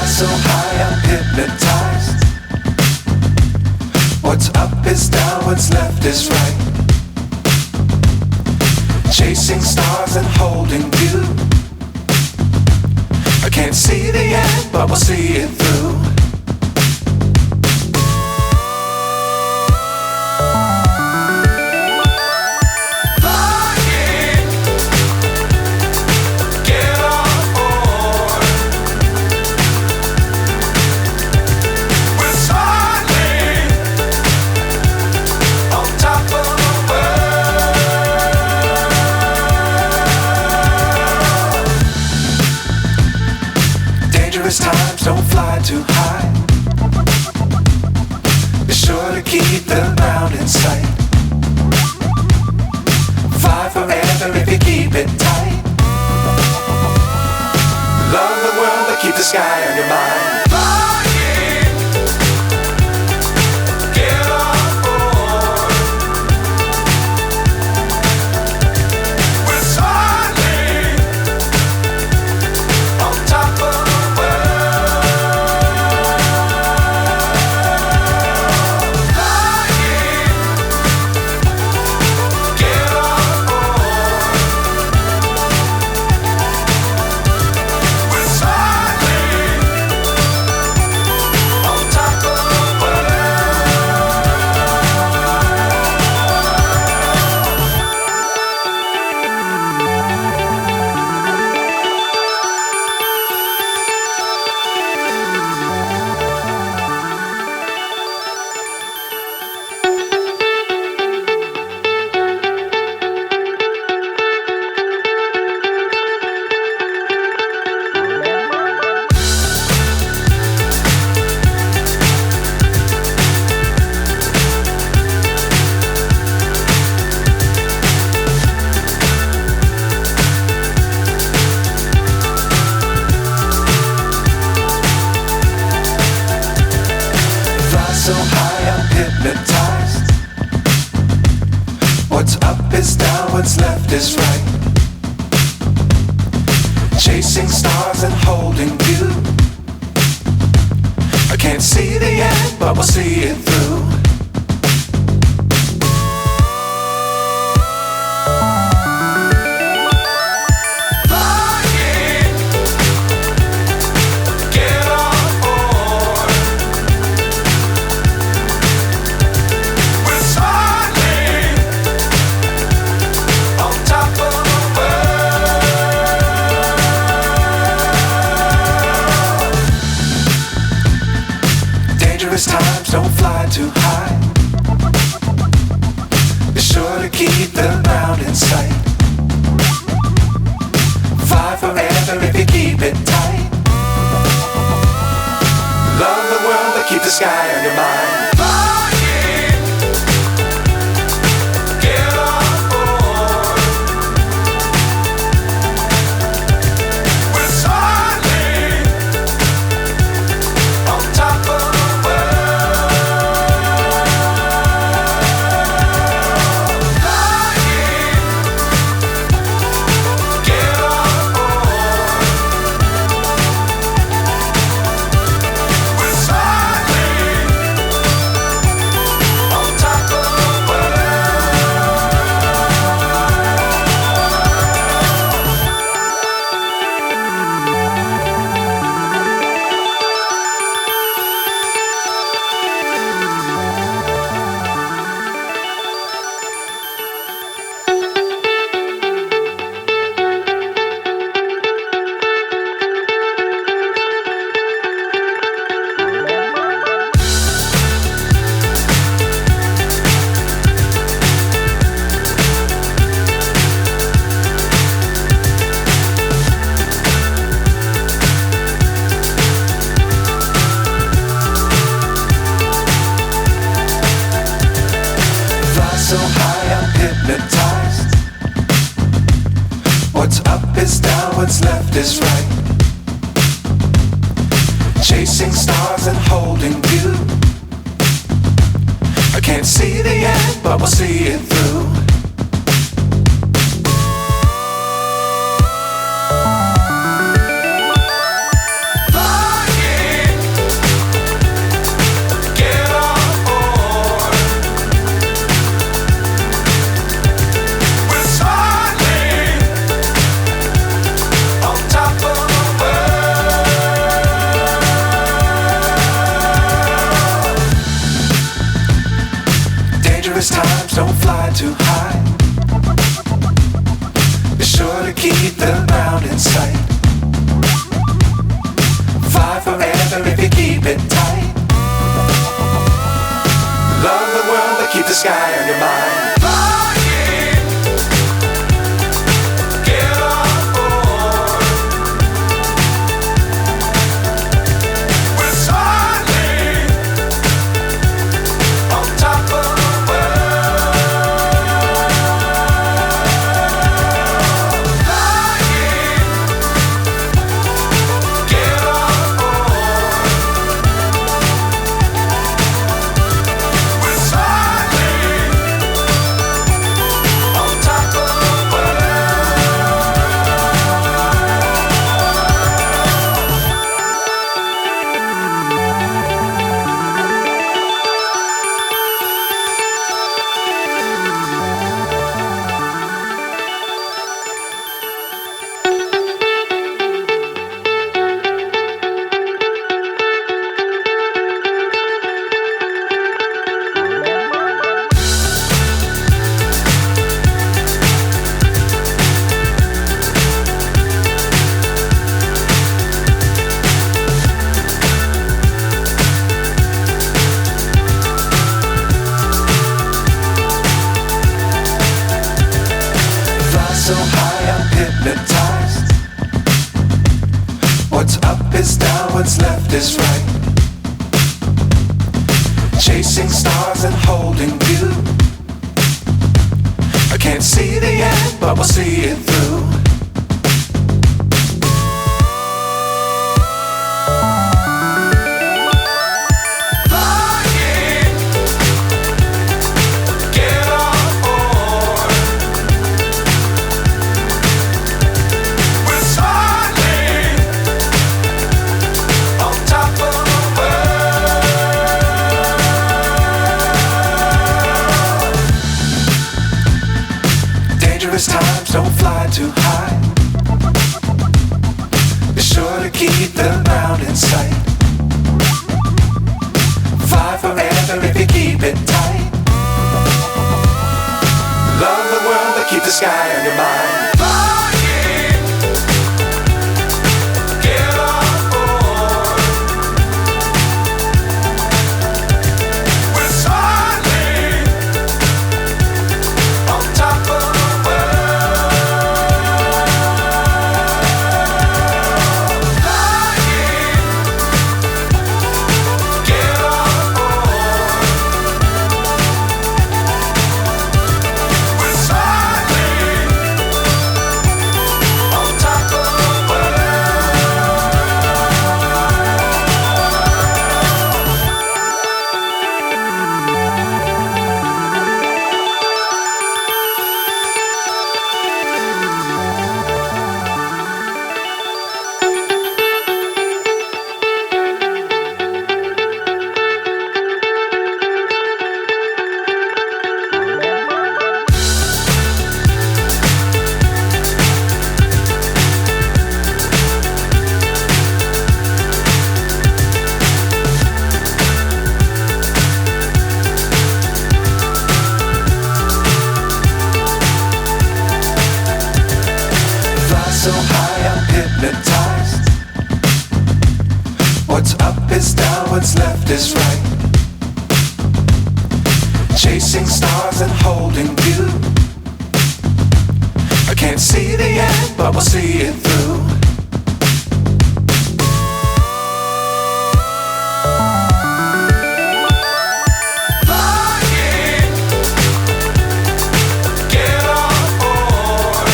Fly so high, I'm hypnotized. What's up is down, what's left is right. Chasing stars and holding you. I can't see the end, but we'll see it through. Times don't fly too high. Be sure to keep the ground in sight. Fly forever if you keep it tight. Love the world but keep the sky on your mind. So high, I'm hypnotized. What's up is down, what's left is right. Chasing stars and holding you. I can't see the end, but we'll see it through. Times don't fly too high. Be sure to keep the ground in sight. Fly forever if you keep it tight. Love the world but keep the sky on your mind. So high, I'm hypnotized. What's up is down, what's left is right. Chasing stars and holding you. I can't see the end, but we'll see it through. Flying. don't fly too high. Be sure to keep the ground in sight. Fly forever if you keep it tight. Love the world but keep the sky on your mind. Flying, get on board. We're soaring on top of the world. Flying, get on board. We're soaring on top of the so high I'm hypnotized. What's up is down, what's left is right. Chasing stars and holding you. I can't see the end, but we'll see it through. Flying, get on board. We're soaring on top of the world. Dangerous times, don't fly too high. Be sure to keep the ground in sight. Fly forever if you keep it tight. Love the world but keep the sky on your mind. Flying, get on board. We're soaring on top of the world. Flying, get on board. We're soaring on top of the world. Fly so high I'm hypnotized. What's up is down, what's left is right. Chasing stars and holding you. I can't see the end, but we'll see it through. Flying, get on board.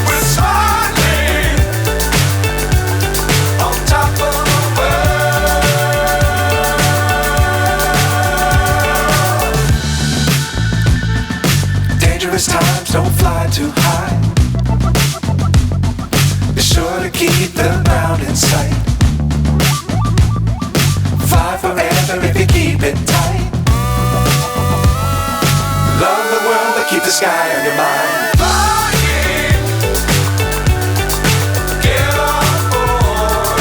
We're soaring on top of the world. Dangerous times, don't fly too high. Be sure to keep the ground in sight. Fly forever if you keep it tight. Love the world but keep the sky on your mind. Flying, get on board.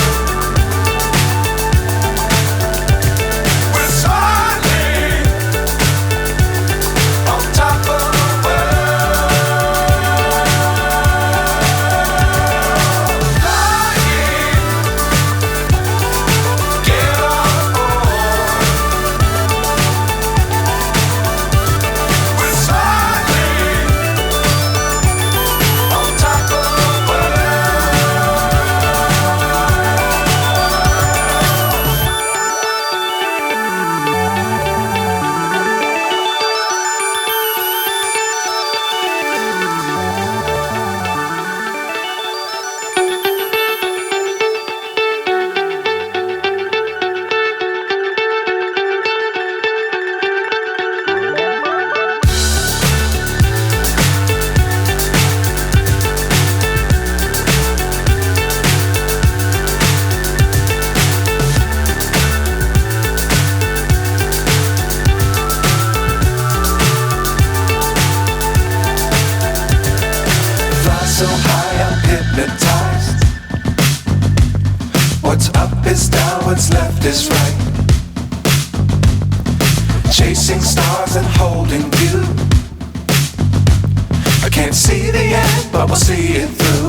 We're soaring What's up is down, what's left is right. Chasing stars and holding you. I can't see the end, but we'll see it through.